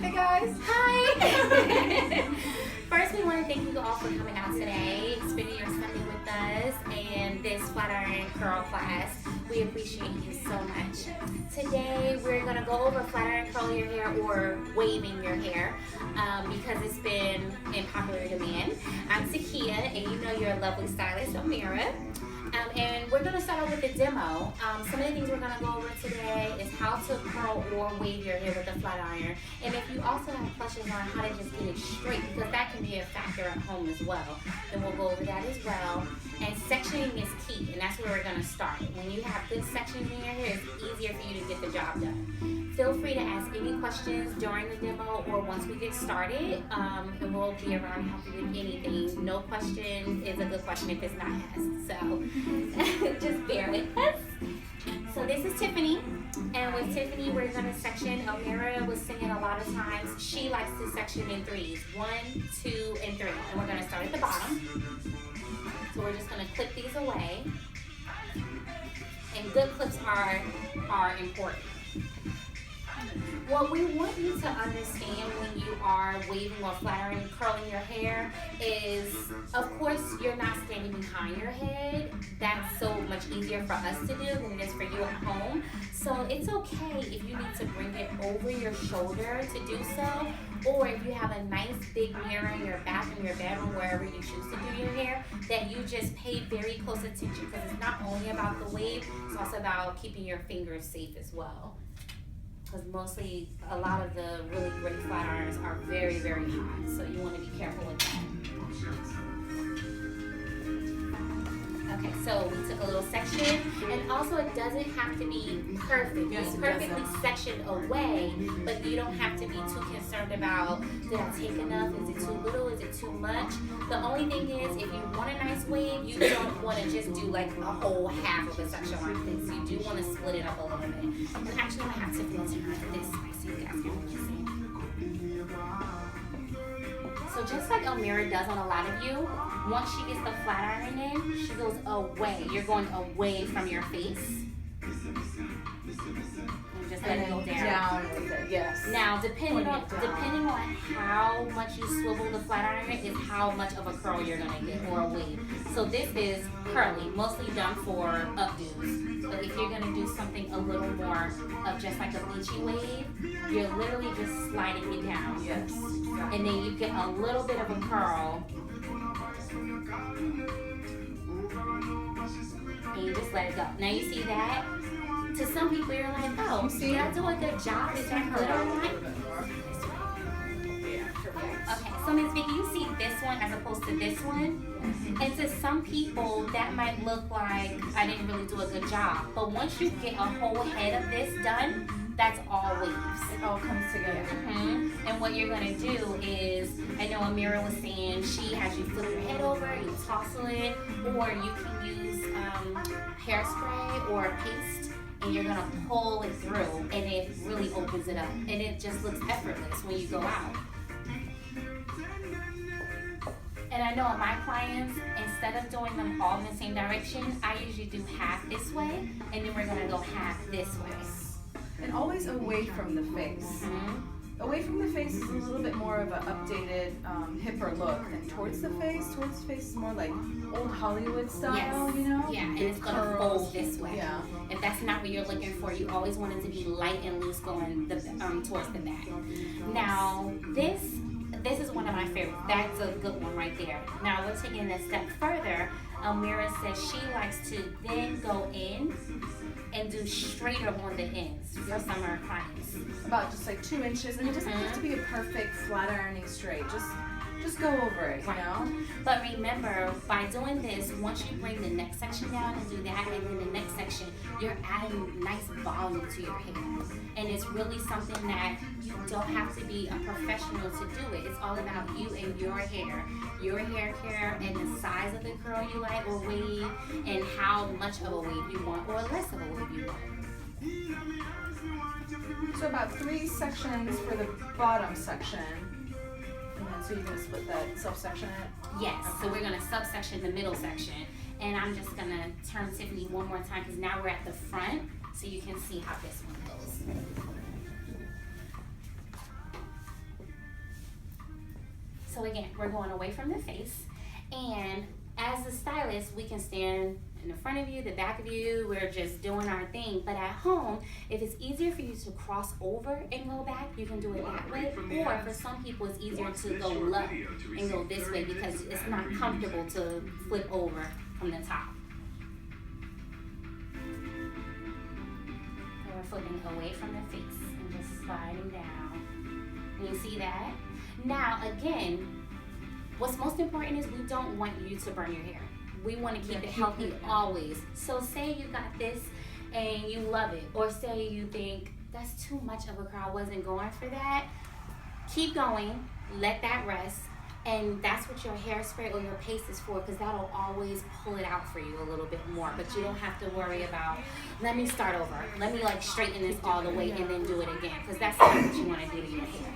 Hey guys. Hi. First, we want to thank you all for coming out today, spending your Sunday with us, and this flatiron curl class. We appreciate you so much. Today, we're going to go over flatiron curling your hair or waving your hair because it's been in popular demand. I'm Tukia, and you know you're a lovely stylist, Elmira. And we're going to start off with a demo. Some of the things we're going to go over today is how to curl or wave your hair with a flat iron. And if you also have questions on how to just get it straight, because that can be a factor at home as well, then we'll go over that as well. And sectioning is key, and that's where we're going to start. When you have good sections in your hair, it's easier for you to get the job done. Feel free to ask any questions during the demo or once we get started, and we'll be around to help you with anything. No question is a good question if it's not asked. So just bear with us. So this is Tiffany, and with Tiffany we're going to section. Elmira was singing a lot of times. She likes to section in threes, 1, 2, and 3, and we're going to start at the bottom. So we're just going to clip these away, and good clips are important. What we want you to understand when you are waving or flattering, curling your hair is, of course, you're not standing behind your head. That's so much easier for us to do than it is for you at home. So it's okay if you need to bring it over your shoulder to do so, or if you have a nice big mirror in your bathroom, your bedroom, wherever you choose to do your hair, that you just pay very close attention, because it's not only about the wave, it's also about keeping your fingers safe as well. Because mostly, a lot of the really great flat irons are very, very hot, so you want to be careful with that. Okay, so we took a little section, and also it doesn't have to be perfect. It's perfectly sectioned away, but you don't have to be too concerned about, did I take enough? Is it too little? Is it too much? The only thing is, if you want a nice wave, you don't want to just do like a whole half of a section like this. You do want to split it up a little bit. And actually, I have Tiffany turn it this way so you guys can really see. So just like Elmira does on a lot of you, once she gets the flat iron in, she goes away. You're going away from your face. And just let it go down. With it, yes. Now, depending on how much you swivel the flat iron is how much of a curl you're gonna get, or a wave. So this is curly, mostly done for updos. But if you're gonna do something a little more of just like a beachy wave, you're literally just sliding it down. Yes. And then you get a little bit of a curl. And you just let it go. Now you see that? To some people you're like, oh, did I do a good job? Is that good or not? Okay, so Ms. Vicky, you see this one as opposed to this one? And to some people, that might look like I didn't really do a good job. But once you get a whole head of this done, that's all waves. It all comes together. Mm-hmm. And what you're going to do is, I know Elmira was saying she has you flip your head over, you tousle it, or you can use hairspray or paste, and you're going to pull it through, and it really opens it up. And it just looks effortless when you go out. And I know with my clients, instead of doing them all in the same direction, I usually do half this way, and then we're going to go half this way. And always away from the face. Mm-hmm. Away from the face is a little bit more of an updated, hipper look than towards the face. Towards the face is more like old Hollywood style, Yes. you know? Yeah, and Big it's going to curls. fold this way. Yeah. If that's not what you're looking for, you always want it to be light and loose going towards the back. Now, this is one of my favorites. That's a good one right there. Now, we're taking it a step further. Elmira says she likes to then go in and do straighter on the ends for some of her clients. About just like 2 inches, and it doesn't have to be a perfect flat ironing straight. Just go over it, you know? But remember, by doing this, once you bring the neck section down and do that, and then the neck section, you're adding nice volume to your hair. And it's really something that you don't have to be a professional to do it. It's all about you and your hair care, and the size of the curl you like or wave, and how much of a wave you want or less of a wave you want. So about 3 sections for the bottom section. And then so you're going to split that subsection in it? Yes, so we're going to subsection the middle section. And I'm just going to turn Tiffany one more time because now we're at the front, so you can see how this one goes. So again, we're going away from the face, and as the stylist, we can stand in the front of you, the back of you, we're just doing our thing. But at home, if it's easier for you to cross over and go back, you can do it that way. Or for some people, it's easier to go low and go this way because it's not comfortable to flip over from the top. And we're flipping away from the face and just sliding down. And you see that? Now, again, what's most important is we don't want you to burn your hair. We want to keep it healthy always. So say you got this and you love it, or say you think that's too much of a curl, I wasn't going for that. Keep going, let that rest, and that's what your hairspray or your paste is for, because that'll always pull it out for you a little bit more. But you don't have to worry about, let me start over, let me like straighten this all the way and then do it again, because that's not what you want to do to your hair.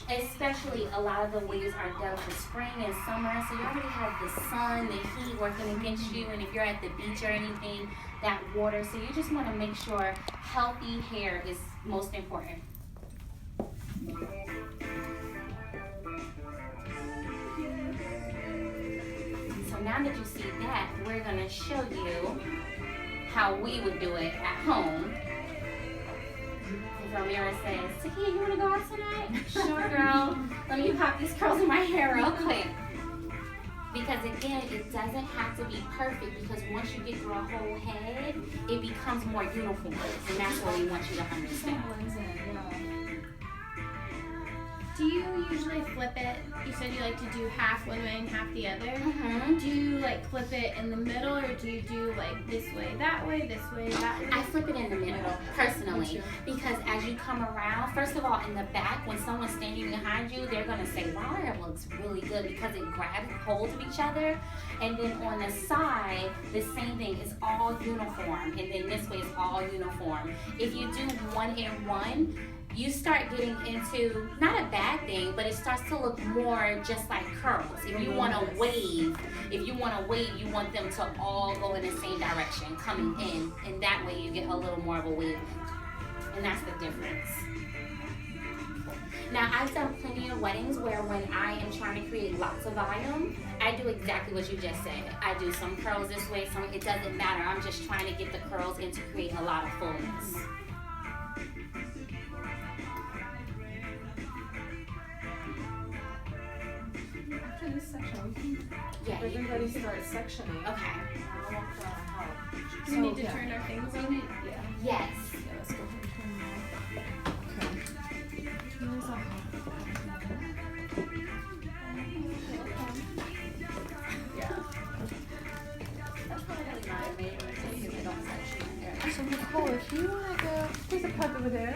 Especially a lot of the waves are done for spring and summer, so you already have the sun, the heat working against you, and if you're at the beach or anything, that water, so you just want to make sure healthy hair is most important. So now that you see that, we're going to show you how we would do it at home. Elmira says, Tukia, you want to go out tonight? Sure, girl. Let me pop these curls in my hair real quick. Because again, it doesn't have to be perfect, because once you get through a whole head, it becomes more uniform. And that's what we want you to understand. Do you usually flip it? You said you like to do half one way and half the other. Mm-hmm. Do you like flip it in the middle, or do you do like this way, that way, that way? I flip it in the middle, personally, because as you come around, first of all, in the back, when someone's standing behind you, they're going to say, wow, her hair looks really good, because it grabs hold of each other. And then on the side, the same thing, it's all uniform. And then this way is all uniform. If you do one and one, you start getting into, not a bad thing, but it starts to look more just like curls. If you want to wave, you want them to all go in the same direction, coming in, and that way you get a little more of a wave. And that's the difference. Now, I've done plenty of weddings where when I am trying to create lots of volume, I do exactly what you just said. I do some curls this way, it doesn't matter. I'm just trying to get the curls in to create a lot of fullness. After this section, Yeah. everybody starts sectioning. Okay. I'll walk around and help. Do we need to turn our things on? Yeah. Yes. Yeah, let's go ahead and turn them on. Okay. Here's a yeah. That's probably my favorite thing, because I don't section my hair. So Nicole, if you want to go, there's a pipe over there.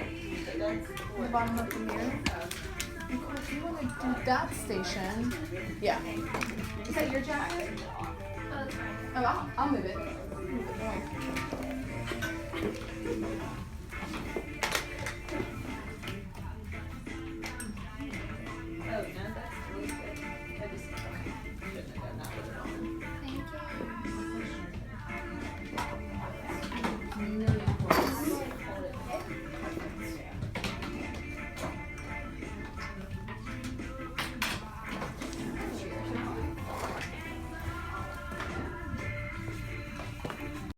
That's the bottom of the mirror. Nicole, if you want to do that station, yeah. Is that your jacket? Oh, that's fine. Oh, I'll move it. Move it more.